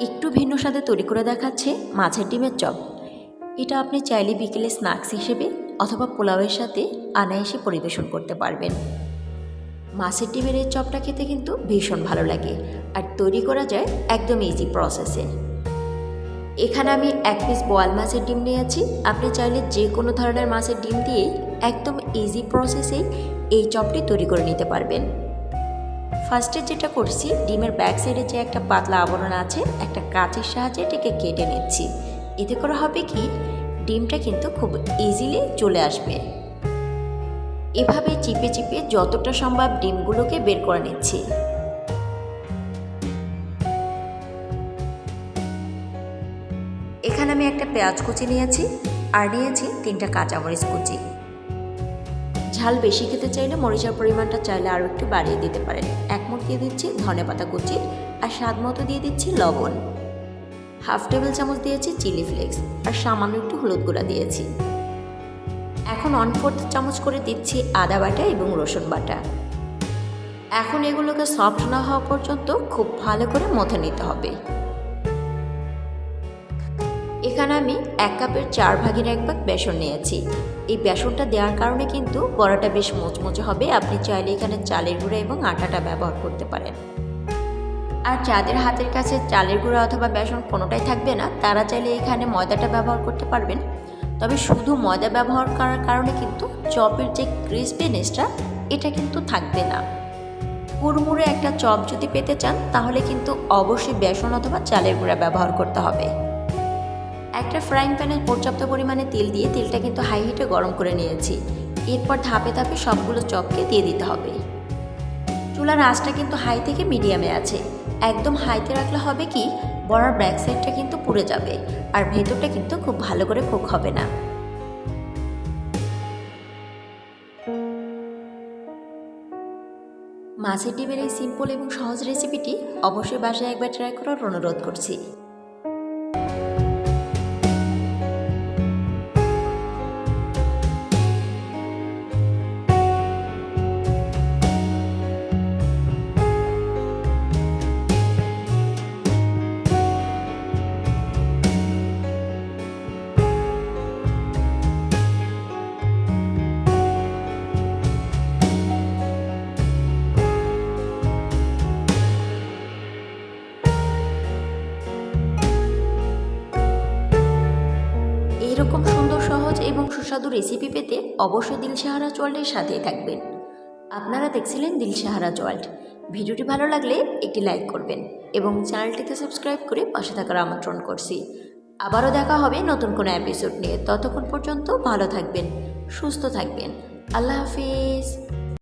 একটু ভিন্ন স্বাদে তৈরি করে দেখাচ্ছে মাছের ডিমের চপ। এটা আপনি চাইলে বিকেলে স্ন্যাক্স হিসেবে অথবা পোলাওয়ের সাথে অনায়াসে পরিবেশন করতে পারবেন। মাছের ডিমের এই চপটা খেতে কিন্তু ভীষণ ভালো লাগে, আর তৈরি করা যায় একদম ইজি প্রসেসে। এখানে আমি 1 পিস বোয়াল মাছের ডিম নিয়েছি। আপনি চাইলে যে কোনো ধরনের মাছের ডিম দিয়ে একদম ইজি প্রসেসেই এই চপটি তৈরি করে নিতে পারবেন। ফার্স্টে যেটা করছি, ডিমের ব্যাক সাইডে যে একটা পাতলা আবরণ আছে, একটা কাঁচের সাহায্যে এটাকে কেটে নিচ্ছি। এতে করে হবে কি, ডিমটা কিন্তু খুব ইজিলি চলে আসবে। এভাবে চিপে চিপে যতটা সম্ভব ডিমগুলোকে বের করে নিচ্ছি। এখানে আমি একটা পেঁয়াজ কুচি নিয়েছি, আর নিয়েছি 3টা কাঁচামরিচ কুচি। ঝাল বেশি খেতে চাইলে মরিচের পরিমাণটা চাইলে আরও একটু বাড়িয়ে দিতে পারেন। 1 মুঠ দিয়ে দিচ্ছি ধনেপাতা কুচি, আর স্বাদ মতো দিয়ে দিচ্ছি লবণ। 1/2 টেবিল চামচ দিয়েছি চিলি ফ্লেক্স, আর সামান্য একটু হলুদ গুঁড়া দিয়েছি। এখন 1/4 চামচ করে দিচ্ছি আদা বাটা এবং রসুন বাটা। এখন এগুলোকে সফট না হওয়া পর্যন্ত খুব ভালো করে মথে নিতে হবে। এখানে আমি 1 কাপের 4 ভাগের 1 ভাগ বেসন নিয়েছি। এই বেসনটা দেওয়ার কারণে কিন্তু বড়াটা বেশ মুচমুচে হবে। আপনি চাইলে এখানে চালের গুঁড়া এবং আটাটা ব্যবহার করতে পারেন। আর যাদের হাতের কাছে চালের গুঁড়া অথবা বেসন কোনোটাই থাকবে না, তারা চাইলে এখানে ময়দাটা ব্যবহার করতে পারবেন। তবে শুধু ময়দা ব্যবহার করার কারণে কিন্তু চপের যে ক্রিসপিনেসটা, এটা কিন্তু থাকবে না। কুড়মুড়ে একটা চপ যদি পেতে চান, তাহলে কিন্তু অবশ্যই বেসন অথবা চালের গুঁড়া ব্যবহার করতে হবে। একটা ফ্রাইং প্যানে পর্যাপ্ত পরিমাণে তেল দিয়ে তেলটা কিন্তু হাই হিটে গরম করে নিয়েছি। এরপর ধাপে ধাপে সবগুলো চপকে দিয়ে দিতে হবে। চুলার আঁচটা কিন্তু হাই থেকে মিডিয়ামে আছে। একদম হাইতে রাখলে হবে কি, বড়ার ব্যাক সাইডটা কিন্তু পুড়ে যাবে, আর ভেতরটা কিন্তু খুব ভালো করে কুক হবে না। মাছের ডিমের এই সিম্পল এবং সহজ রেসিপিটি অবশ্যই বাসায় একবার ট্রাই করার অনুরোধ করছি। এরকম সুন্দর, সহজ এবং সুস্বাদু রেসিপি পেতে অবশ্যই দিলশাহারা ওয়ার্ল্ডের সাথেই থাকবেন। আপনারা দেখছিলেন দিলশাহারা ওয়ার্ল্ড। ভিডিওটি ভালো লাগলে একটি লাইক করবেন এবং চ্যানেলটিতে সাবস্ক্রাইব করে পাশে থাকার আমন্ত্রণ করছি। আবারও দেখা হবে নতুন কোনো এপিসোড নিয়ে। ততক্ষণ পর্যন্ত ভালো থাকবেন, সুস্থ থাকবেন। আল্লাহ হাফিজ।